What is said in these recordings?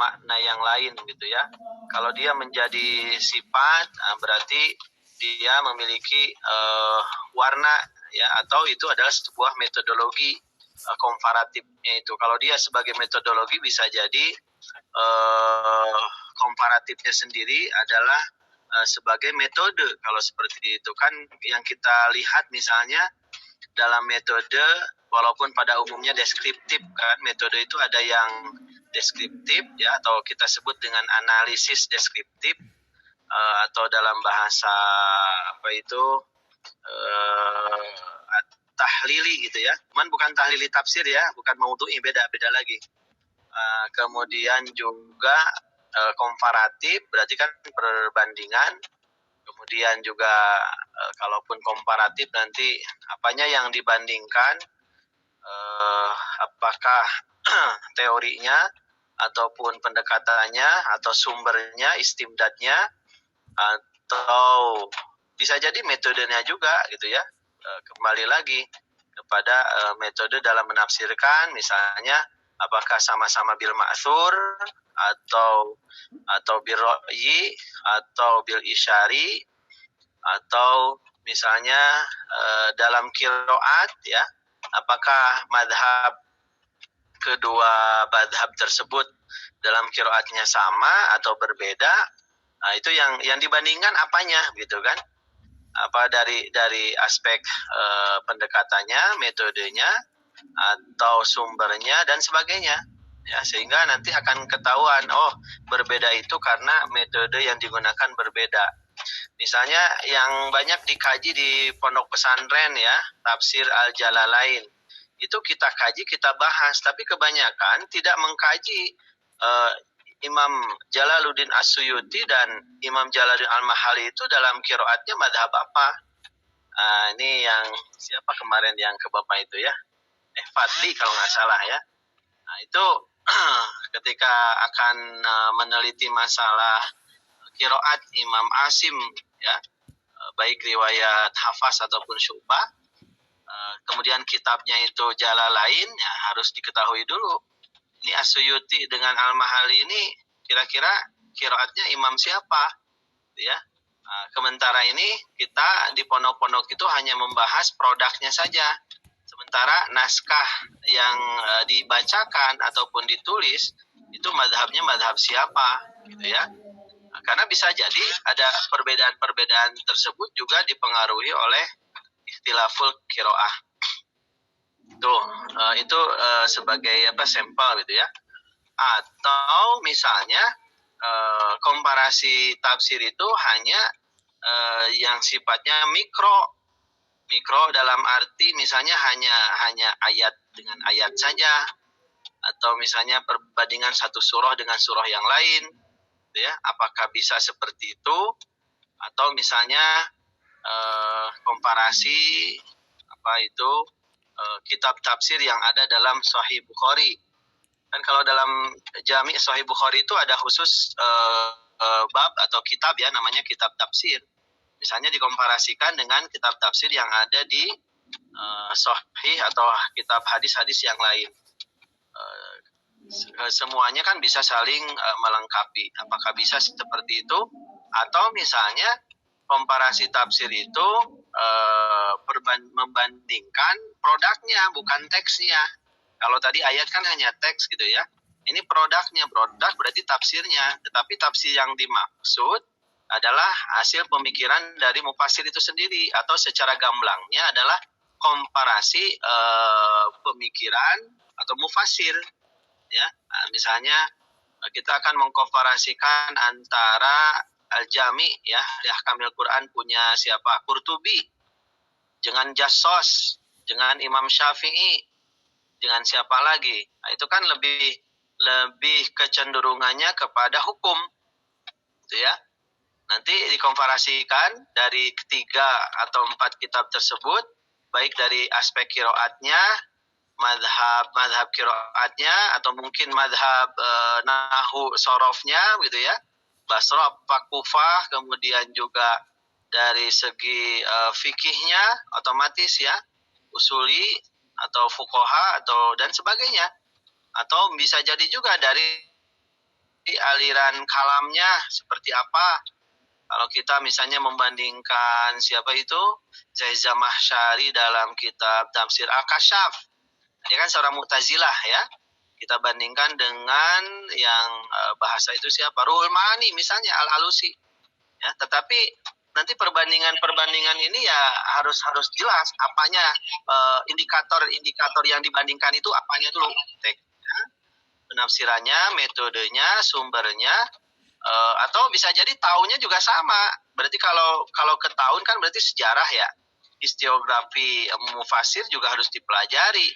makna yang lain gitu ya. Kalau dia menjadi sifat, berarti dia memiliki warna ya, atau itu adalah sebuah metodologi komparatifnya itu. Kalau dia sebagai metodologi bisa jadi komparatifnya sendiri adalah sebagai metode. Kalau seperti itu kan yang kita lihat misalnya dalam metode, walaupun pada umumnya deskriptif kan, metode itu ada yang deskriptif ya, atau kita sebut dengan analisis deskriptif, atau dalam bahasa apa itu tahlili gitu ya. Cuman bukan tahlili tafsir ya, bukan maudhu'i, beda lagi. Kemudian juga komparatif, berarti kan perbandingan. Kemudian juga kalaupun komparatif nanti apanya yang dibandingkan, apakah teorinya ataupun pendekatannya atau sumbernya, istimdadnya, atau bisa jadi metodenya juga gitu ya. Kembali lagi kepada metode dalam menafsirkan, misalnya apakah sama-sama bil ma'thur atau bil ra'yi atau bil isyari, atau misalnya dalam qiraat ya, apakah madhab kedua madhab tersebut dalam qiraatnya sama atau berbeda. Nah, itu yang dibandingkan apanya gitu kan, apa dari aspek pendekatannya, metodenya, atau sumbernya dan sebagainya ya, sehingga nanti akan ketahuan berbeda itu karena metode yang digunakan berbeda. Misalnya yang banyak dikaji di pondok pesantren ya, tafsir Al-Jalalain itu kita kaji, kita bahas, tapi kebanyakan tidak mengkaji Imam Jalaluddin As-Suyuti dan Imam Jalaluddin Al-Mahali itu dalam qiraatnya madhab apa. Ini yang siapa kemarin yang ke Bapak itu ya, Fadli kalau nggak salah ya. Nah itu ketika akan meneliti masalah qiraat Imam Asim ya, baik riwayat Hafs ataupun Syu'bah, kemudian kitabnya itu Jalalain ya, harus diketahui dulu ini As-Suyuti dengan Al-Mahali ini kira-kira qiraatnya imam siapa ya. Sementara ini kita di pondok-pondok itu hanya membahas produknya saja, sementara naskah yang dibacakan ataupun ditulis itu madhabnya madhab siapa gitu ya. Karena bisa jadi ada perbedaan-perbedaan tersebut juga dipengaruhi oleh ikhtilaful qiraah. Itu sebagai sampel gitu ya. Atau misalnya komparasi tafsir itu hanya yang sifatnya mikro dalam arti misalnya hanya ayat dengan ayat saja, atau misalnya perbandingan satu surah dengan surah yang lain gitu ya. Apakah bisa seperti itu? Atau misalnya komparasi kitab tafsir yang ada dalam Sahih Bukhari. Dan kalau dalam Jami' Sahih Bukhari itu ada khusus bab atau kitab ya, namanya kitab tafsir. Misalnya dikomparasikan dengan kitab tafsir yang ada di Sahih atau kitab hadis-hadis yang lain. Semuanya kan bisa saling melengkapi. Apakah bisa seperti itu? Atau misalnya komparasi tafsir itu membandingkan produknya, bukan teksnya. Kalau tadi ayat kan hanya teks gitu ya. Ini produknya, produk berarti tafsirnya. Tetapi tafsir yang dimaksud adalah hasil pemikiran dari mufassir itu sendiri, atau secara gamblangnya adalah komparasi pemikiran atau mufassir ya. Misalnya kita akan mengkomparasikan antara Al-Jami ya, di Ahkamil Quran punya siapa? Qurtubi dengan Jassos, dengan Imam Syafi'i, dengan siapa lagi? Nah, itu kan lebih kecenderungannya kepada hukum gitu ya. Nanti dikomparasikan dari ketiga atau empat kitab tersebut, baik dari aspek qiraatnya, madhab qiraatnya, atau mungkin madhab nahu sorofnya gitu ya, Basrah, Kufah, kemudian juga dari segi fikihnya otomatis ya, usuli atau fuqaha atau dan sebagainya. Atau bisa jadi juga dari aliran kalamnya seperti apa. Kalau kita misalnya membandingkan siapa itu Zaid Zamakhsyari dalam kitab Tafsir Al-Kasyaf, dia kan seorang Mu'tazilah ya. Kita bandingkan dengan yang bahasa itu siapa, Ruhul Maani misalnya Al-Alusi. Ya, tetapi nanti perbandingan ini ya harus jelas apanya, indikator yang dibandingkan itu apanya dulu, teksnya, penafsirannya, metodenya, sumbernya. Atau bisa jadi tahunnya juga sama. Berarti kalau ke tahun kan berarti sejarah ya. Historiografi mufasir juga harus dipelajari.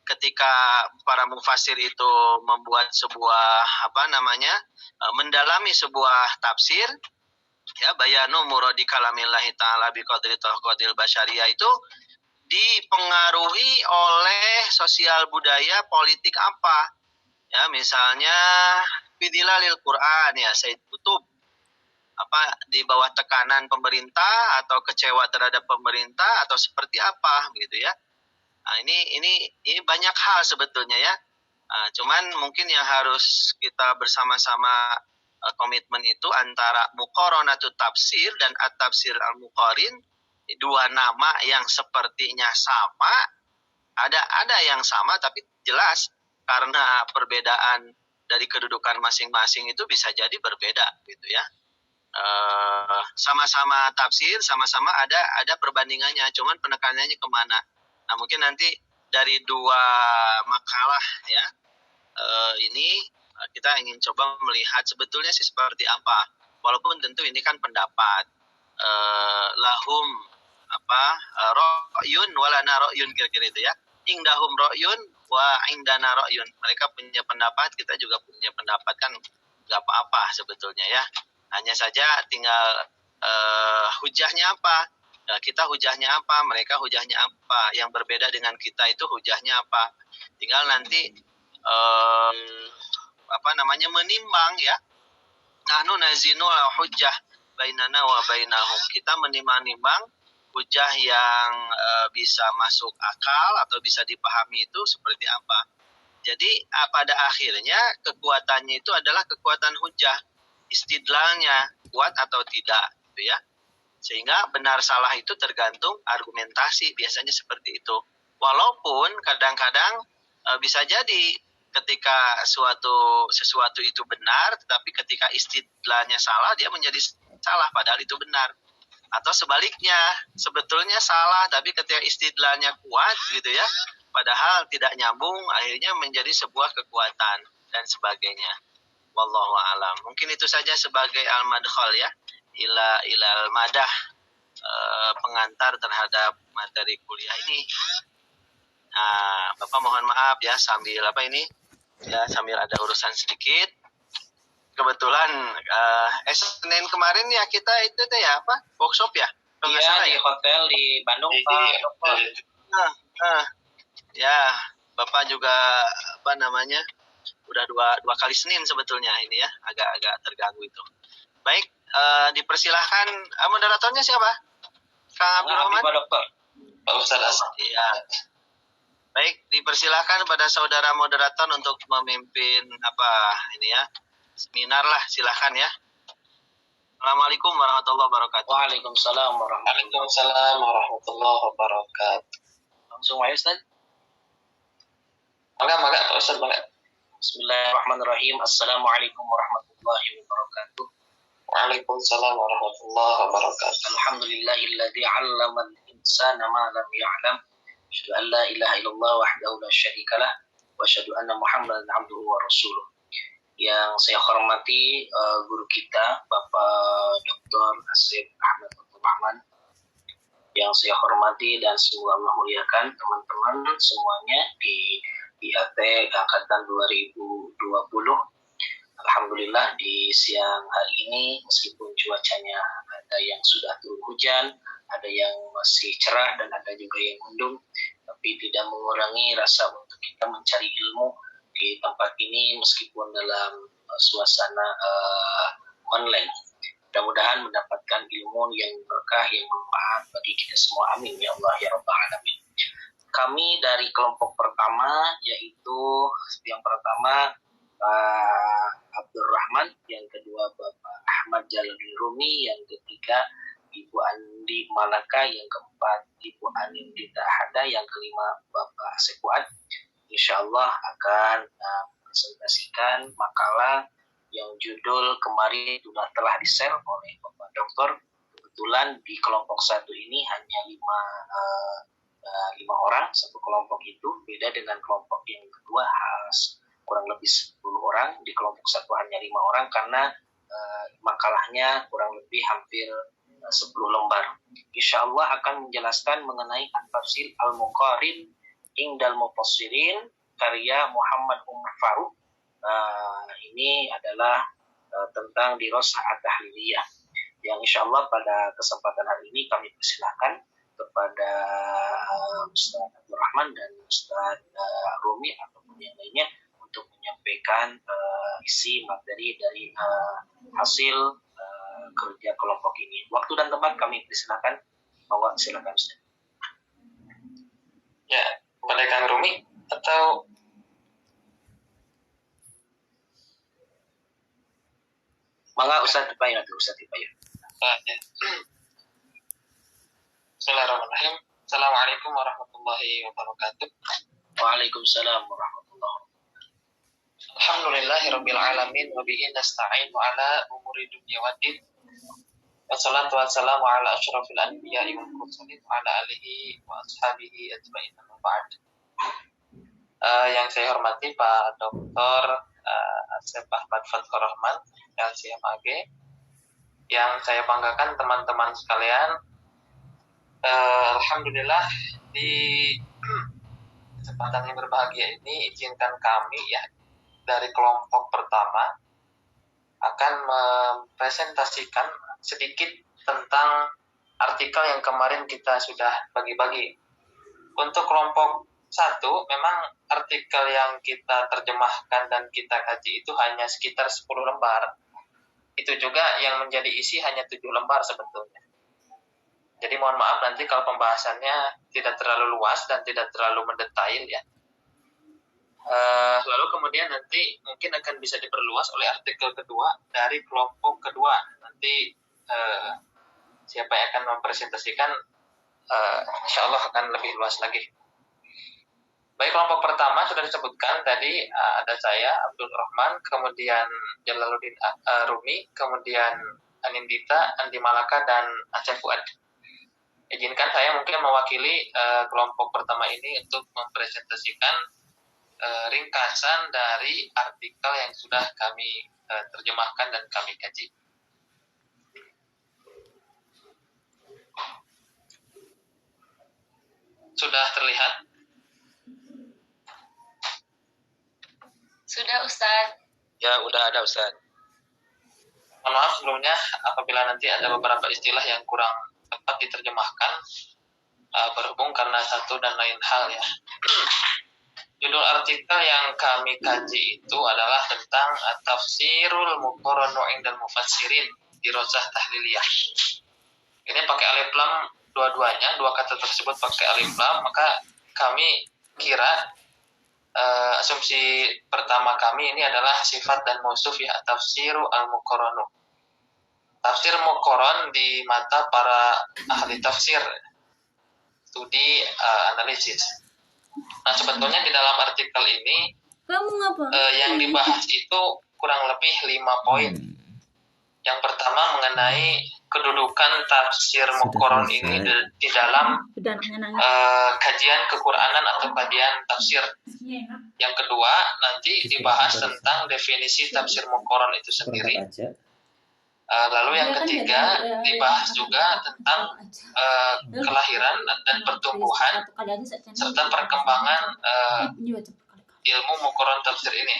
Ketika para mufasir itu membuat sebuah mendalami sebuah tafsir, ya, bayanu muradi kalamillahi ta'ala biqadri taqdil basyariyah itu dipengaruhi oleh sosial budaya politik apa. Ya, misalnya Bidilalil Quran ya Said Qutb, di bawah tekanan pemerintah atau kecewa terhadap pemerintah atau seperti apa gitu ya. Nah, ini banyak hal sebetulnya ya. Cuman mungkin yang harus kita bersama-sama komitmen itu antara muqaranatut tafsir dan at-tafsir al-muqarin, dua nama yang sepertinya sama, ada yang sama tapi jelas karena perbedaan dari kedudukan masing-masing itu bisa jadi berbeda gitu ya. Sama-sama tafsir, sama-sama ada perbandingannya, cuman penekanannya kemana. Nah, mungkin nanti dari dua makalah ya ini kita ingin coba melihat sebetulnya sih seperti apa. Walaupun tentu ini kan pendapat, lahum ra'yun walana ra'yun, kira-kira itu ya. Indahum ra'yun wa indana ra'yun. Mereka punya pendapat, kita juga punya pendapat, kan nggak apa-apa sebetulnya ya. Hanya saja tinggal hujahnya apa. Nah, kita hujahnya apa, mereka hujahnya apa. Yang berbeda dengan kita itu hujahnya apa. Tinggal nanti menimbang ya. Nahnu nazinu hujjah bainana wa bainahum. Kita menimbang-nimbang hujah yang bisa masuk akal atau bisa dipahami itu seperti apa. Jadi pada akhirnya kekuatannya itu adalah kekuatan hujah, istidlalnya kuat atau tidak gitu ya. Sehingga benar salah itu tergantung argumentasi, biasanya seperti itu. Walaupun kadang-kadang bisa jadi ketika sesuatu itu benar, tetapi ketika istidlalnya salah, dia menjadi salah padahal itu benar. Atau sebaliknya, sebetulnya salah tapi ketika istidlalnya kuat gitu ya, padahal tidak nyambung, akhirnya menjadi sebuah kekuatan dan sebagainya. Wallahu a'lam. Mungkin itu saja sebagai al-madkhal ya, ilal madah, pengantar terhadap materi kuliah ini. Nah, Bapak mohon maaf ya, sambil sambil ada urusan sedikit. Kebetulan Senin kemarin ya kita itu tuh ya workshop ya? Iya, di hotel di Bandung Pak. Ya, Bapak juga udah dua kali Senin sebetulnya ini ya, agak terganggu itu. Baik, dipersilahkan, moderatornya siapa? Kang Abdurrahman? Pak Dokter. Pak Ustaz. Iya. Baik, dipersilahkan pada saudara moderator untuk memimpin seminar lah, silahkan ya. Assalamualaikum warahmatullahi wabarakatuh. Waalaikumsalam warahmatullahi wabarakatuh. Langsung aja Ustaz. Maka Ustaz. Bismillahirrahmanirrahim. Assalamualaikum warahmatullahi wabarakatuh. Waalaikumsalam warahmatullahi wabarakatuh. Alhamdulillahilladzi 'allama al-insana ma lam ya'lam. Asyhadu an la ilaha illallah wahdahu la syarikalah wa asyhadu anna Muhammadan 'abduhu wa rasuluh. Yang saya hormati guru kita Bapak Dr. Asif Ahmad Abdurrahman, yang saya hormati dan semoga memuliakan teman-teman semuanya di IAT angkatan 2020. Alhamdulillah di siang hari ini meskipun cuacanya ada yang sudah turun hujan, ada yang masih cerah dan ada juga yang mendung, tapi tidak mengurangi rasa untuk kita mencari ilmu di tempat ini meskipun dalam suasana online. Mudah-mudahan mendapatkan ilmu yang berkah, yang bermanfaat bagi kita semua. Amin ya Allah ya Rabbal Alamin. Kami dari kelompok pertama, yaitu yang pertama Pak Abdurrahman Jalaluddin Rumi, yang ketiga Ibu Andi Malaka, yang keempat Ibu Anindita Ahada, yang kelima Bapak Asep Fuad. Insyaallah akan presentasikan makalah yang judul kemarin sudah telah di-share oleh Bapak Dokter. Kebetulan di kelompok satu ini hanya lima orang satu kelompok itu, beda dengan kelompok yang kedua kurang lebih 10 orang. Di kelompok satu hanya 5 orang karena makalahnya kurang lebih hampir 10 lembar. Insyaallah akan menjelaskan mengenai At-Tafsir Al-Muqarin Indal Mufassirin karya Muhammad Umar Faruk. Ini adalah tentang dirasah at-tahliliyah, yang insyaallah pada kesempatan hari ini kami persilakan kepada Ustaz Abdul Rahman dan Ustaz Rumi ataupun yang lainnya untuk menyampaikan isi materi dari hasil kerja kelompok ini. Waktu dan tempat kami persilakan. Monggo, silakan Ustaz. Ya, kepada Kang Rumi atau Mangga Ustaz Tipayu. ya. Bismillahirrahmanirrahim. Assalamualaikum warahmatullahi wabarakatuh. Waalaikumsalam warahmatullahi wabarakatuh. Alhamdulillahirabbil alamin wa bihi nasta'inu ala umuri dunya waddin. Wassalatu wassalamu ala asyrafil anbiya'i wal mursalin wa ala alihi wa ashabihi ajma'in amma ba'd. Yang saya hormati Pak Dr. Asep Ahmad Fathur Rahman LCMAG, yang saya banggakan teman-teman sekalian. Alhamdulillah di kesempatan yang berbahagia ini izinkan kami ya dari kelompok pertama akan mempresentasikan sedikit tentang artikel yang kemarin kita sudah bagi-bagi. Untuk kelompok 1 memang artikel yang kita terjemahkan dan kita kaji itu hanya sekitar 10 lembar. Itu juga yang menjadi isi hanya 7 lembar sebetulnya. Jadi mohon maaf nanti kalau pembahasannya tidak terlalu luas dan tidak terlalu mendetail ya. Lalu kemudian nanti mungkin akan bisa diperluas oleh artikel kedua dari kelompok kedua. Nanti siapa yang akan mempresentasikan insya Allah akan lebih luas lagi. Baik, kelompok pertama sudah disebutkan tadi, ada saya Abdul Rahman, kemudian Jalaluddin Rumi, kemudian Anindita, Andi Malaka, dan Aceh Fuad. Izinkan saya mungkin mewakili kelompok pertama ini untuk mempresentasikan ringkasan dari artikel yang sudah kami terjemahkan dan kami kaji. Sudah terlihat? Sudah Ustaz. Ya, udah ada Ustaz. Mohon maaf sebelumnya apabila nanti ada beberapa istilah yang kurang tepat diterjemahkan berhubung karena satu dan lain hal ya. Judul artikel yang kami kaji itu adalah tentang Tafsirul Muqarranu Indal Mufassirin Dirasah Tahliliyah. Ini pakai alif lam dua-duanya, dua kata tersebut pakai alif lam, maka kami kira asumsi pertama kami ini adalah sifat dan mausuf ya, tafsiru al-muqarranu. Tafsir muqarran di mata para ahli tafsir, studi analisis. Nah, sebetulnya di dalam artikel ini yang dibahas itu kurang lebih 5 poin. Yang pertama mengenai kedudukan tafsir muqarran ini di dalam kajian Kequranan atau kajian tafsir. Yang kedua nanti dibahas tentang definisi tafsir muqarran itu sendiri. Lalu yang ketiga dibahas juga tentang kelahiran dan pertumbuhan serta perkembangan ilmu muqarran tafsir ini.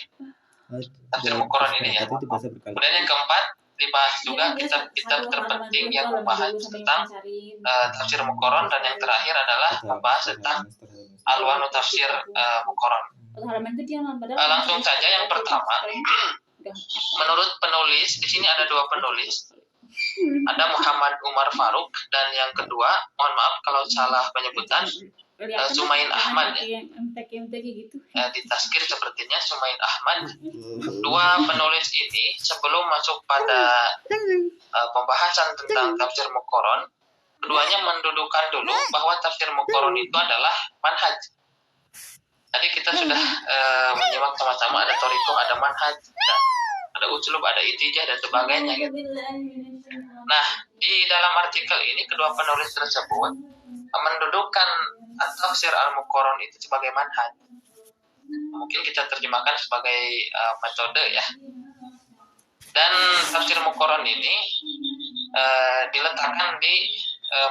Tafsir muqarran ini ya. Kemudian yang keempat dibahas juga kitab-kitab terpenting yang membahas tentang tafsir muqarran, dan yang terakhir adalah membahas tentang alwanu tafsir muqarran. Langsung saja yang pertama, menurut penulis di sini ada 2 penulis, ada Muhammad Umar Faruk dan yang kedua, mohon maaf kalau salah penyebutan, Sumain Ahmad ya. MTQ gitu. Di taskir sepertinya Sumain Ahmad. Dua penulis ini sebelum masuk pada pembahasan tentang tafsir Muqarron, keduanya mendudukan dulu bahwa tafsir Muqarron itu adalah manhaj. Tadi kita sudah menyimak sama-sama ada thariqah, ada manhaj, ada uslub, ada itijah dan sebagainya gitu. Nah, di dalam artikel ini kedua penulis tersebut mendudukan tafsir al-Muqarron itu sebagai manhaj. Mungkin kita terjemahkan sebagai metode ya. Dan tafsir Muqarron ini diletakkan di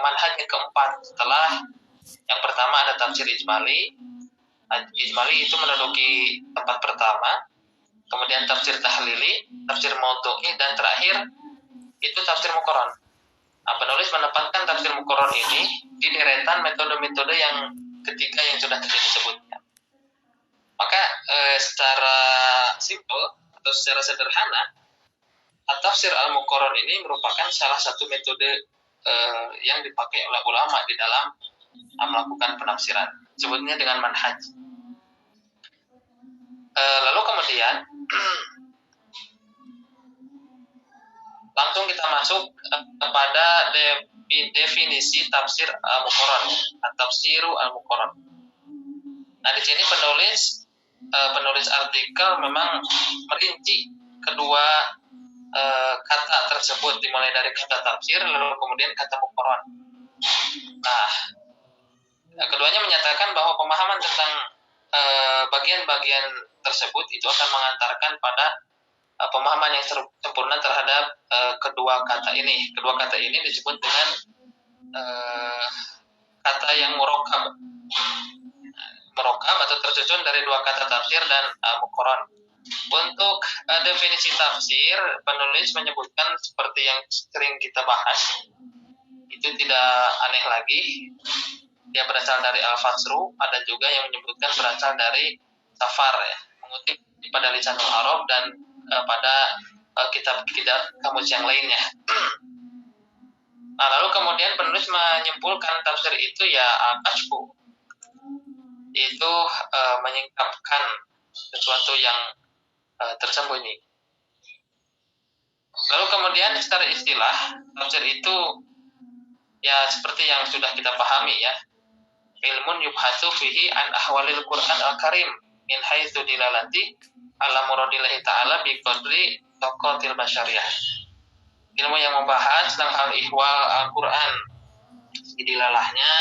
manhaj yang keempat setelah yang pertama ada tafsir ijmali. Ijmali itu menduduki tempat pertama, kemudian tafsir tahlili, tafsir maudhu'i, dan terakhir itu tafsir Muqarron. Penulis menempatkan tafsir Muqarron ini di deretan metode-metode yang ketiga yang sudah tadi disebutkan. Maka secara simpel atau secara sederhana, tafsir al-Muqarron ini merupakan salah satu metode yang dipakai oleh ulama di dalam melakukan penafsiran. Sebutnya dengan manhaj. Lalu kemudian langsung kita masuk kepada definisi tafsir al-Muqarron, tafsiru al-Muqarron. Nah, di sini penulis artikel memang merinci kedua kata tersebut, dimulai dari kata tafsir lalu kemudian kata Muqarron. Nah, keduanya menyatakan bahwa pemahaman tentang bagian-bagian tersebut itu akan mengantarkan pada pemahaman yang sempurna terhadap kedua kata ini. Kedua kata ini disebut dengan kata yang murakkab atau tersusun dari dua kata tafsir dan Muqarron. Untuk definisi tafsir, penulis menyebutkan seperti yang sering kita bahas, itu tidak aneh lagi. Dia berasal dari Al-Fasru, ada juga yang menyebutkan berasal dari Safar ya, mengutip pada Lisanul Arab dan pada kitab-kitab kamus yang lainnya. Nah, lalu kemudian penulis menyimpulkan tafsir itu ya al-kashfu, itu menyingkapkan sesuatu yang tersembunyi. Lalu kemudian secara istilah tafsir itu ya seperti yang sudah kita pahami ya, ilmun yubhatsu fihi an ahwalil Qur'an al-Karim min haitsu dilalati ala muradillahi ta'ala bi qadri taqatil basyariyah. Ilmu yang membahas tentang hal ihwal Al-Qur'an, dilalahnya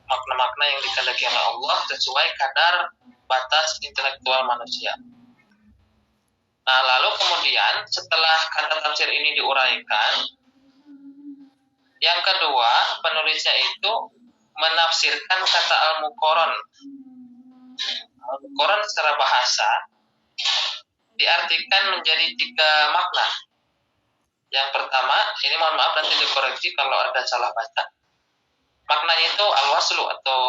makna-makna yang dikehendaki oleh Allah sesuai kadar batas intelektual manusia. Nah, lalu kemudian setelah kata tafsir ini diuraikan, yang kedua penulisnya itu menafsirkan kata al-Muqarron. Al-Muqarron secara bahasa diartikan menjadi 3 makna. Yang pertama, ini mohon maaf nanti dikoreksi kalau ada salah baca. Maknanya itu al-waslu atau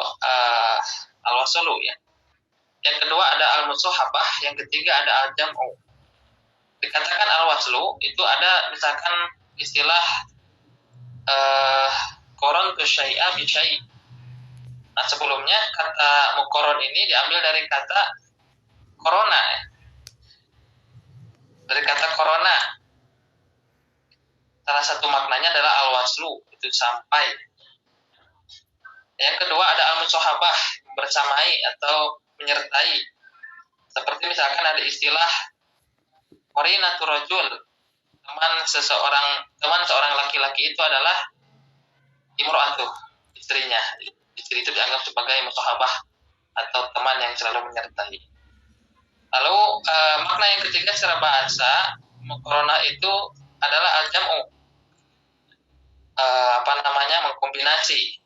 al-waslu ya. Yang kedua ada al-musahabah, yang ketiga ada al-jam'u. Dikatakan al-waslu itu ada misalkan istilah qarantu syai'a bi syai'. Nah, sebelumnya kata muqarron ini diambil dari kata corona ya. Dari kata corona. Salah satu maknanya adalah al-waslu, itu sampai. Yang kedua ada al-musahabah, bersamai atau menyertai. Seperti misalkan ada istilah qarinatur rajul, teman seorang laki-laki itu adalah imro'atuh, istrinya. Istri itu dianggap sebagai musahabah atau teman yang selalu menyertai. Lalu makna yang ketiga secara bahasa muqarronah itu adalah al-jam'u, mengkombinasi.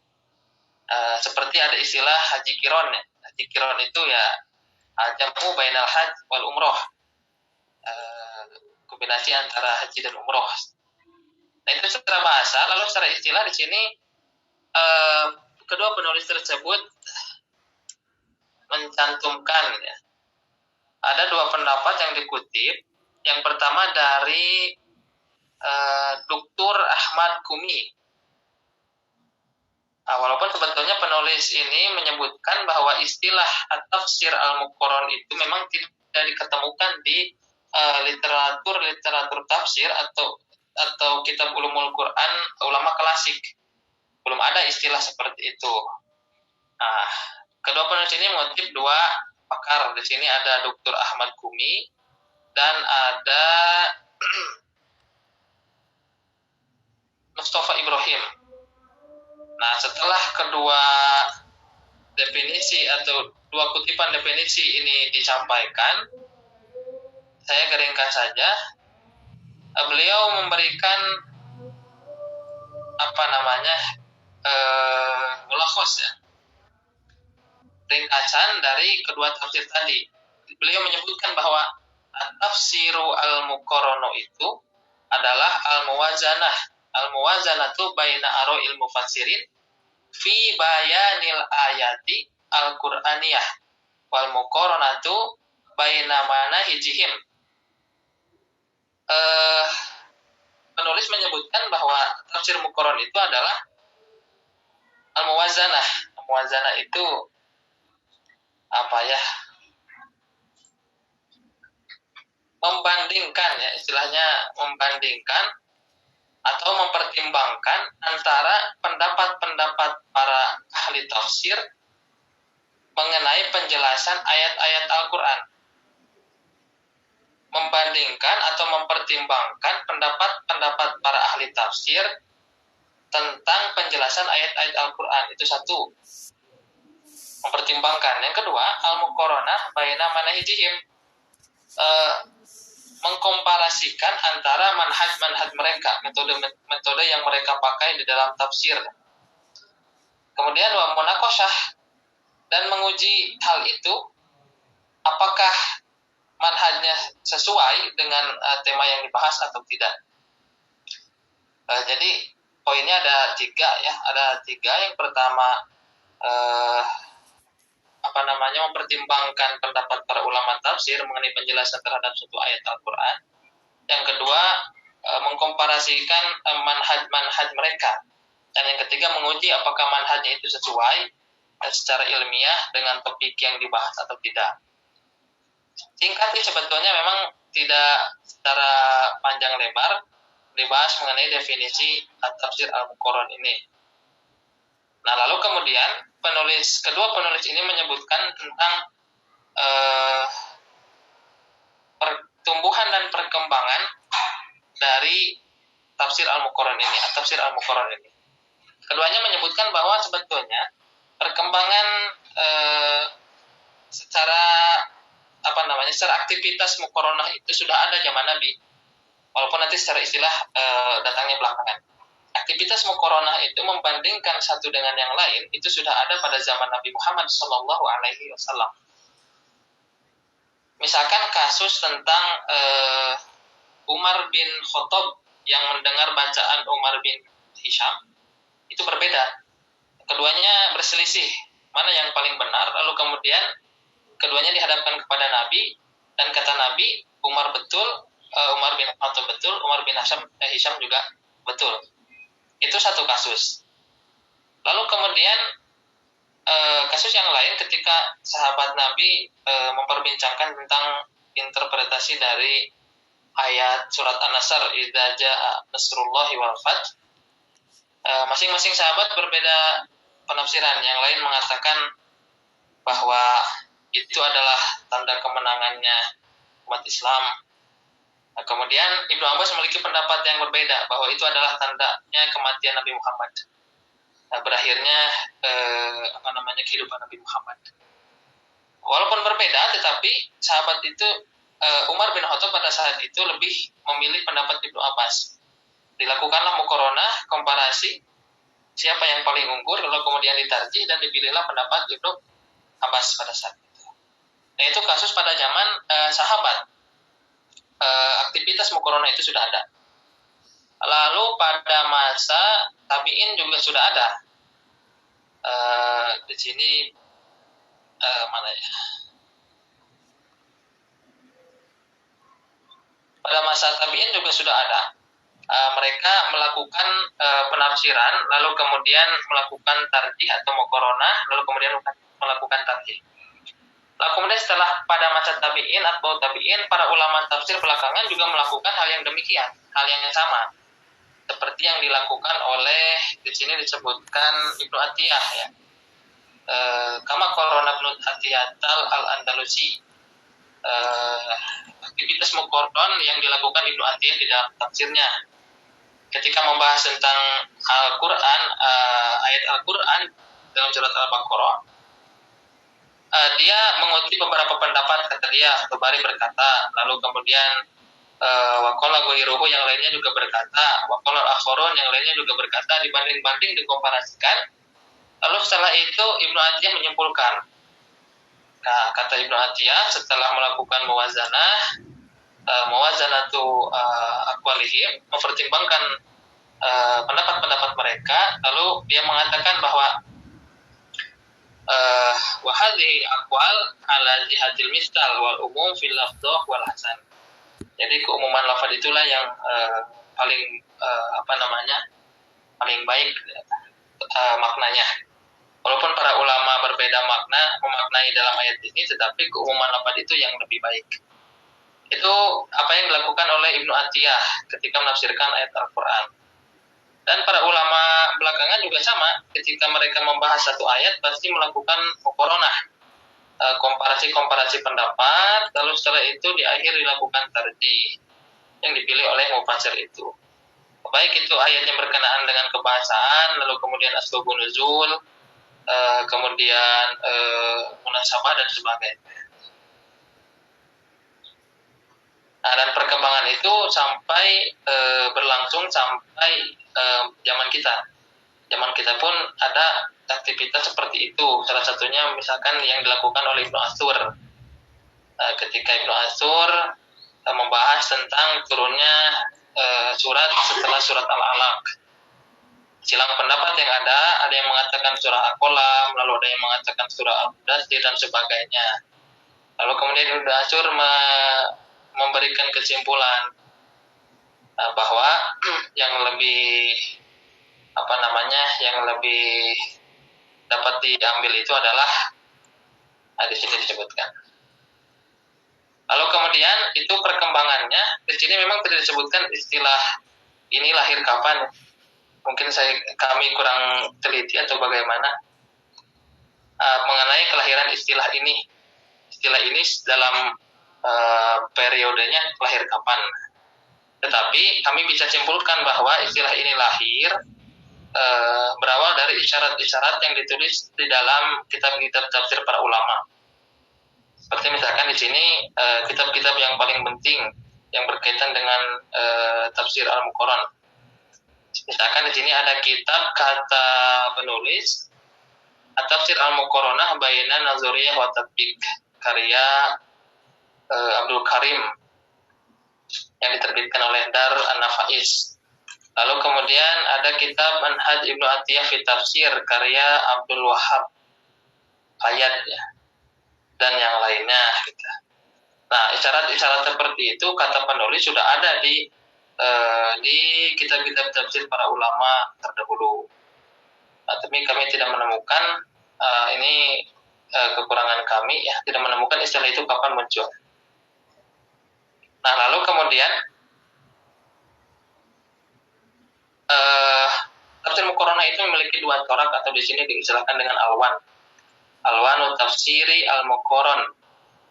Seperti ada istilah haji kiron ya. Haji kiron itu ya al-jam'u bainal hajj wal umroh, kombinasi antara haji dan umroh. Nah, itu secara bahasa. Lalu secara istilah di sini kedua penulis tersebut mencantumkan ya, ada 2 pendapat yang dikutip. Yang pertama dari Dr. Ahmad Kumi. Walaupun sebetulnya penulis ini menyebutkan bahwa istilah tafsir al-muqarron itu memang tidak diketemukan di literatur tafsir atau kitab ulumul Quran ulama klasik. Belum ada istilah seperti itu. Nah, kedua penulis ini mengutip dua pakar. Di sini ada Dr. Ahmad Kumi dan ada Mustafa Ibrahim. Nah, setelah kedua definisi atau dua kutipan definisi ini disampaikan, saya garingkan saja. Beliau memberikan mulakhos ya, ringkasan dari kedua tafsir tadi. Beliau menyebutkan bahwa tafsiru al-muqarranu itu adalah al-muwazanah. Al-muwazanatu baina ara'il mufassirin fi bayanil ayati al-Qur'aniyah wal muqarranatu baina manahijihim. Penulis menyebutkan bahwa tafsir muqarran itu adalah al-muwazanah. Al-muwazanah itu membandingkan ya, istilahnya membandingkan atau mempertimbangkan antara pendapat-pendapat para ahli tafsir mengenai penjelasan ayat-ayat Al-Quran. Membandingkan atau mempertimbangkan pendapat-pendapat para ahli tafsir tentang penjelasan ayat-ayat Al-Quran. Itu satu. Mempertimbangkan. Yang kedua, al-muqaranah baina manahijihim. Mengkomparasikan antara manhaj mereka, metode yang mereka pakai di dalam tafsir. Kemudian wa munaqasyah, dan menguji hal itu apakah manhajnya sesuai dengan tema yang dibahas atau tidak. Jadi poinnya ada tiga ya, Yang pertama mempertimbangkan pendapat para ulama tafsir mengenai penjelasan terhadap suatu ayat Al-Quran. Yang kedua, mengkomparasikan manhaj mereka. Dan yang ketiga, menguji apakah manhajnya itu sesuai secara ilmiah dengan topik yang dibahas atau tidak. Singkat sebetulnya memang tidak secara panjang lebar dibahas mengenai definisi tafsir al-muqarran ini. Nah, lalu kemudian kedua penulis ini menyebutkan tentang pertumbuhan dan perkembangan dari tafsir al-muqarran ini. Keduanya menyebutkan bahwa sebetulnya perkembangan secara aktivitas muqarranah itu sudah ada zaman Nabi. Walaupun nanti secara istilah datangnya belakangan. Aktivitas muqarranah itu membandingkan satu dengan yang lain itu sudah ada pada zaman Nabi Muhammad SAW. Misalkan kasus tentang Umar bin Khattab yang mendengar bacaan Umar bin Hisham itu berbeda. Keduanya berselisih mana yang paling benar. Lalu kemudian keduanya dihadapkan kepada Nabi dan kata Nabi Umar betul, Umar bin Khattab betul, Umar bin Hisham juga betul. Itu satu kasus. Lalu kemudian kasus yang lain ketika sahabat Nabi memperbincangkan tentang interpretasi dari ayat surat An-Nasr, idza jaa nasrullahi wal fath. Masing-masing sahabat berbeda penafsiran. Yang lain mengatakan bahwa itu adalah tanda kemenangannya umat Islam. Nah, kemudian Ibnu Abbas memiliki pendapat yang berbeda bahwa itu adalah tandanya kematian Nabi Muhammad. Berakhirnya kehidupan Nabi Muhammad. Walaupun berbeda, tetapi sahabat itu Umar bin Khattab pada saat itu lebih memilih pendapat Ibnu Abbas. Dilakukanlah muqaranah, komparasi siapa yang paling unggul, lalu kemudian ditarjih dan dipilihlah pendapat Ibnu Abbas pada saat itu. Nah, itu kasus pada zaman sahabat. Aktivitas muqaranah itu sudah ada. Lalu pada masa tabi'in juga sudah ada. Di sini pada masa tabi'in juga sudah ada. mereka melakukan penafsiran, lalu kemudian melakukan tarjih atau muqaranah, lalu kemudian melakukan tarjih. Lalu kemudian setelah pada masa tabi'in atau tabi'in, para ulama tafsir belakangan juga melakukan hal yang demikian, hal yang sama. Seperti yang dilakukan oleh, di sini disebutkan Ibnu Atiyah ya. Kama Qarana Ibnu Atiyah al-Andalusi. Aktivitas muqarran yang dilakukan Ibnu Atiyah di dalam tafsirnya. Ketika membahas tentang Al-Quran, ayat Al-Quran dalam surat Al-Baqarah, dia mengutip beberapa pendapat, kata dia, Tabari berkata, lalu kemudian waqala ghairuhu yang lainnya juga berkata, waqala al-akharun yang lainnya juga berkata, dibanding-banding, dikomparasikan. Lalu setelah itu Ibnu Atiyah menyimpulkan. Nah, kata Ibnu Atiyah, setelah melakukan muwazanatu aqwalihim, mempertimbangkan pendapat-pendapat mereka, lalu dia mengatakan bahwa wa hadhihi aqwal ala jihatil mistal wal umum fil lafdh wal hasan. Jadi keumuman lafaz itulah yang paling paling baik maknanya. Walaupun para ulama berbeda makna memaknai dalam ayat ini, tetapi keumuman lafaz itu yang lebih baik. Itu apa yang dilakukan oleh Ibnu Atiyah ketika menafsirkan ayat Al-Quran. Dan para ulama belakangan juga sama, ketika mereka membahas satu ayat pasti melakukan muqaranah, komparasi pendapat, lalu setelah itu di akhir dilakukan tarjih yang dipilih oleh mufassir itu. Baik itu ayat yang berkenaan dengan kebahasaan, lalu kemudian asbabun nuzul, kemudian munasabah dan sebagainya. Nah, dan perkembangan itu sampai berlangsung sampai zaman kita. Zaman kita pun ada aktivitas seperti itu. Salah satunya misalkan yang dilakukan oleh Ibnu Ashur. Ketika Ibnu Ashur membahas tentang turunnya surat setelah surat Al-Alaq. Silang pendapat yang ada yang mengatakan surah Al-Qalam, lalu ada yang mengatakan surah Al-Mudaththir dan sebagainya. Lalu kemudian Ibnu Ashur memberikan kesimpulan bahwa yang lebih dapat diambil itu adalah di sini disebutkan. Lalu kemudian itu perkembangannya di sini memang tidak disebutkan istilah ini lahir kapan. Mungkin kami kurang teliti atau bagaimana mengenai kelahiran istilah ini. Istilah ini dalam periodenya lahir kapan. Tetapi kami bisa simpulkan bahwa istilah ini lahir berawal dari isyarat-isyarat yang ditulis di dalam kitab-kitab tafsir para ulama. Seperti misalkan di sini kitab-kitab yang paling penting yang berkaitan dengan tafsir Al-Muqarran. Misalkan di sini ada kitab kata penulis Tafsir Al-Muqarranah Baina Nazariyah wa Tatbiq karya Abdul Karim yang diterbitkan oleh Dar An-Nafais. Lalu kemudian ada kitab Manhaj Ibnu Atiyah fi Tafsir karya Abdul Wahab Ayat ya, dan yang lainnya gitu. Nah, isyarat-isyarat seperti itu kata penulis sudah ada di kitab-kitab tafsir para ulama terdahulu. Nah, tapi kami tidak menemukan ini kekurangan kami ya, tidak menemukan istilah itu kapan muncul. Nah, lalu kemudian tafsir muqaranah itu memiliki dua corak atau di sini diistilahkan dengan alwan. Alwanu tafsiri al-muqarran.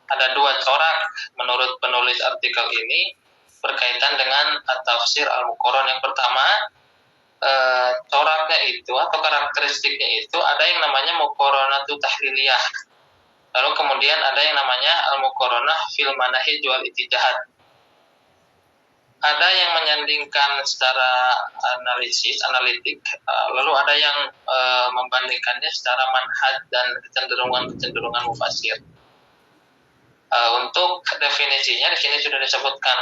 Ada dua corak menurut penulis artikel ini berkaitan dengan tafsir al-muqarran. Yang pertama, coraknya itu atau karakteristiknya itu ada yang namanya muqarranatu tahliliyah. Lalu kemudian ada yang namanya al-muqarranah fil manahij wal itijahat. Ada yang menyandingkan secara analitik, lalu ada yang membandingkannya secara manhaj dan kecenderungan mufassir. Untuk definisinya di sini sudah disebutkan.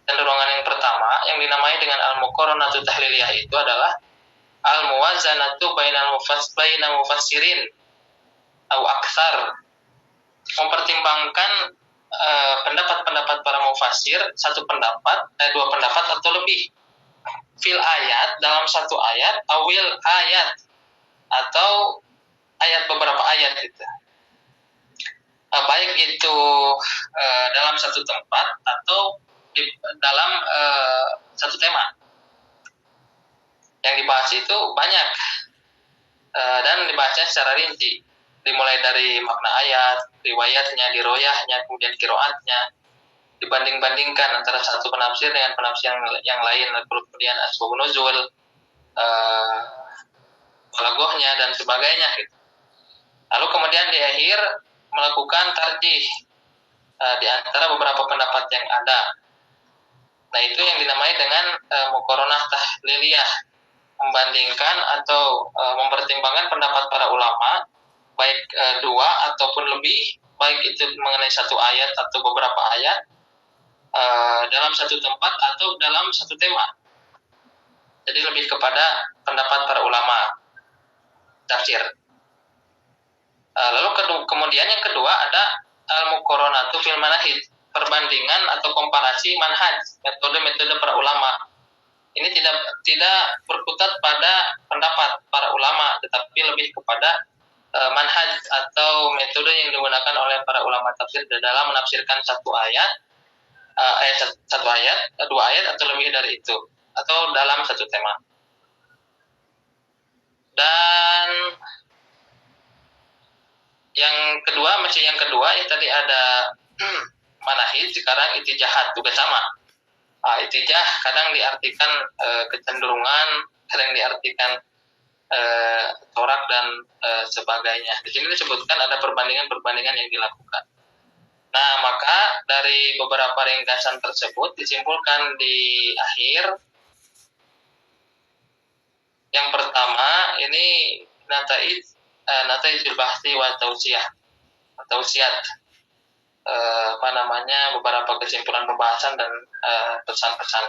Cenderungan yang pertama yang dinamai dengan al-muqarranatu tahliliyah itu adalah al-muwazanatu bainal mufassirin atau aktsar, mempertimbangkan pendapat-pendapat para mufassir, dua pendapat atau lebih. Fil ayat, dalam satu ayat, awil ayat, atau ayat beberapa ayat gitu. Baik itu dalam satu tempat atau dalam satu tema. Yang dibahas itu banyak dan dibahasnya secara rinci, dimulai dari makna ayat, riwayatnya, diroyahnya, kemudian kiroatnya, dibanding-bandingkan antara satu penafsir dengan penafsir yang lain, kemudian asbabun nuzul, balaghahnya dan sebagainya gitu. Lalu kemudian di akhir melakukan tarjih di antara beberapa pendapat yang ada. Nah, itu yang dinamai dengan muqaranah tahliliyah, membandingkan atau mempertimbangkan pendapat para ulama, baik dua ataupun lebih, baik itu mengenai satu ayat atau beberapa ayat, dalam satu tempat atau dalam satu tema. Jadi lebih kepada pendapat para ulama tafsir. Lalu kemudian yang kedua ada al-muqaranatu fil manahij, perbandingan atau komparasi manhaj, metode-metode para ulama. Ini tidak berkutat pada pendapat para ulama, tetapi lebih kepada manhaj atau metode yang digunakan oleh para ulama tafsir dalam menafsirkan satu ayat, dua ayat atau lebih dari itu, atau dalam satu tema. Dan yang kedua ya tadi ada manahij, sekarang itijahat juga sama. Itijah kadang diartikan kecenderungan, kadang diartikan corak dan sebagainya. Di sini disebutkan ada perbandingan-perbandingan yang dilakukan. Nah, maka dari beberapa ringkasan tersebut disimpulkan di akhir. Yang pertama ini nataijul bahsi wa tausiat, beberapa kesimpulan pembahasan dan pesan-pesan.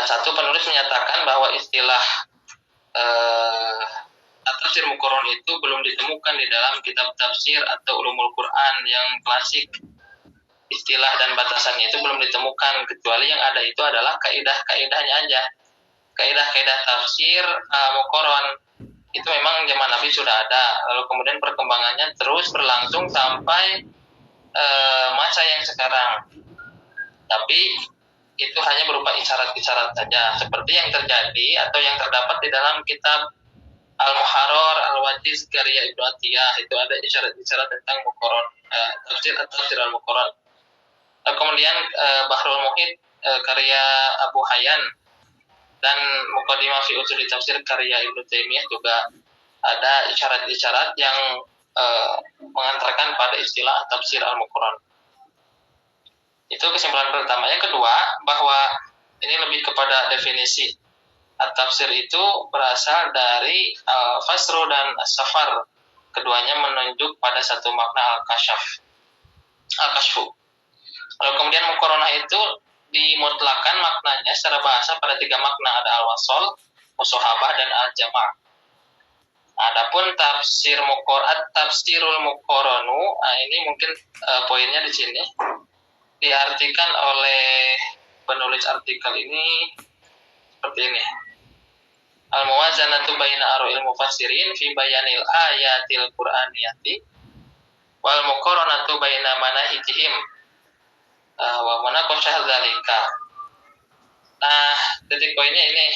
Satu, penulis menyatakan bahwa istilah tafsir muqaran itu belum ditemukan di dalam kitab tafsir atau ulumul Quran yang klasik. Istilah dan batasannya itu belum ditemukan, kecuali yang ada itu adalah kaidah-kaidahnya aja. Kaidah-kaidah tafsir muqaran itu memang zaman Nabi sudah ada, lalu kemudian perkembangannya terus berlangsung sampai masa yang sekarang. Tapi itu hanya berupa isyarat-isyarat saja, seperti yang terjadi atau yang terdapat di dalam kitab Al-Muharrar Al-Wajiz karya Ibnu Atiyah. Itu ada isyarat-isyarat tentang muqaran, tafsir al-muqaran. Kemudian Bahrul Muhit karya Abu Hayyan dan Muqaddimah fi Ushul Tafsir karya Ibnu Taimiyah juga ada isyarat-isyarat yang mengantarkan pada istilah tafsir al-muqaran. Itu kesimpulan pertama. Yang kedua, bahwa ini lebih kepada definisi. At-tafsir itu berasal dari fasru dan as-safar. Keduanya menunjuk pada satu makna al-kashfu. Lalu kemudian muqaranah itu dimutlakan maknanya secara bahasa pada tiga makna, ada al-wasol, musahabah, dan al-jama'. Adapun tafsirul muqaranu, ini mungkin poinnya di sini diartikan oleh penulis artikel ini seperti ini. Al-muwazanatu baina ara'il mufassirin fi bayanil ayatil qur'aniyati wal muqaranatu baina manahijihim wa munaqashah dzalika. Nah, titik poinnya ini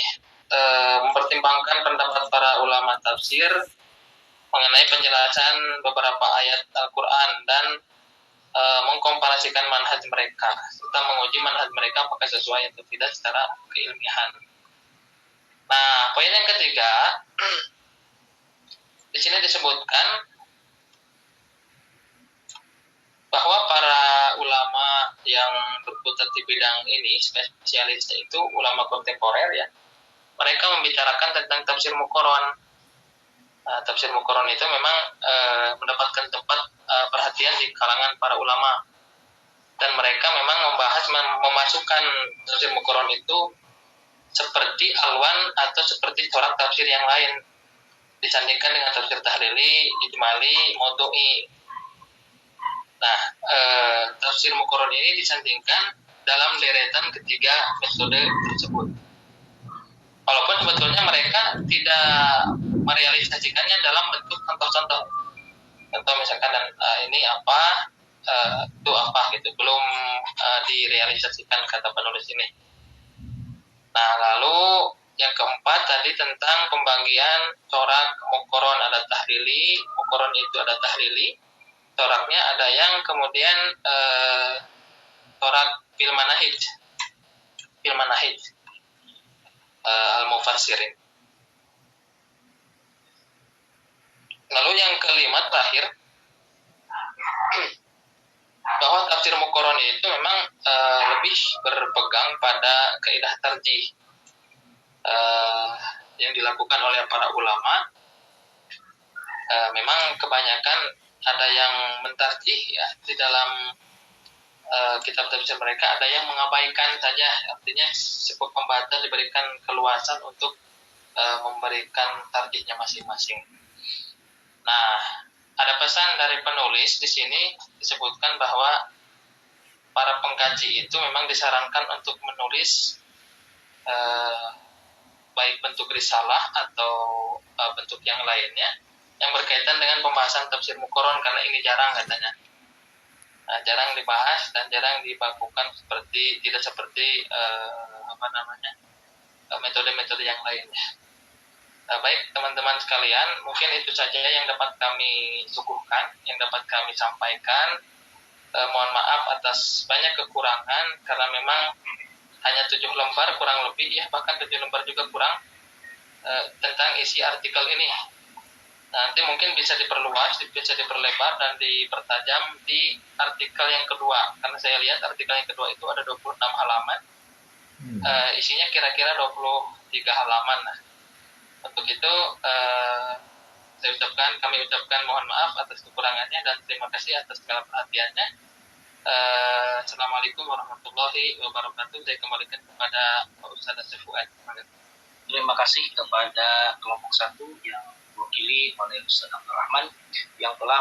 mempertimbangkan pendapat para ulama tafsir mengenai penjelasan beberapa ayat Al-Qur'an dan mengkomparasikan manhaj mereka serta menguji manhaj mereka apakah sesuai atau tidak secara keilmiahan. Nah, poin yang ketiga di sini disebutkan bahwa para ulama yang berkutat di bidang ini, spesialisnya itu ulama kontemporer ya, mereka membicarakan tentang tafsir muqaran. Tafsir muqaran itu memang mendapatkan tempat perhatian di kalangan para ulama, dan mereka memang memasukkan tafsir muqaran itu seperti alwan atau seperti corak tafsir yang lain disandingkan dengan tafsir tahlili, ijmali, maudu'i. Nah, tafsir muqarron ini disandingkan dalam deretan ketiga metode tersebut. Walaupun sebetulnya mereka tidak merealisasikannya dalam bentuk contoh-contoh. Contoh misalkan ini apa, itu apa gitu, belum direalisasikan kata penulis ini. Nah, lalu yang keempat tadi tentang pembagian corak muqarron, ada tahlili, muqarron itu ada tahlili. Coraknya ada yang kemudian corak fil manahij al-mufassirin. Lalu yang kelima terakhir, bahwa tafsir muqarron itu memang lebih berpegang pada kaidah tarjih yang dilakukan oleh para ulama. Memang kebanyakan ada yang mentarjih ya di dalam kitab tafsir mereka, ada yang mengabaikan saja, artinya sebuah pembahasan diberikan keluasan untuk memberikan tarjihnya masing-masing. Nah, ada pesan dari penulis di sini disebutkan bahwa para pengkaji itu memang disarankan untuk menulis baik bentuk risalah atau bentuk yang lainnya yang berkaitan dengan pembahasan tafsir muqarron, karena ini jarang katanya. Nah, jarang dibahas dan jarang dibakukan tidak seperti metode-metode yang lainnya. Baik teman-teman sekalian, mungkin itu saja yang dapat kami suguhkan, yang dapat kami sampaikan. Mohon maaf atas banyak kekurangan, karena memang hanya 7 lembar kurang lebih, ya bahkan 7 lembar juga kurang tentang isi artikel ini. Nanti mungkin bisa diperluas, bisa diperlebar dan dipertajam di artikel yang kedua, karena saya lihat artikel yang kedua itu ada 26 halaman, isinya kira-kira 23 halaman. Nah, untuk itu kami ucapkan mohon maaf atas kekurangannya dan terima kasih atas segala perhatiannya. Assalamualaikum warahmatullahi wabarakatuh. Saya kembalikan kepada Pak Ustaz Fuad. Terima kasih kepada kelompok 1 yang diwakili oleh Ustaz Abdul Rahman yang telah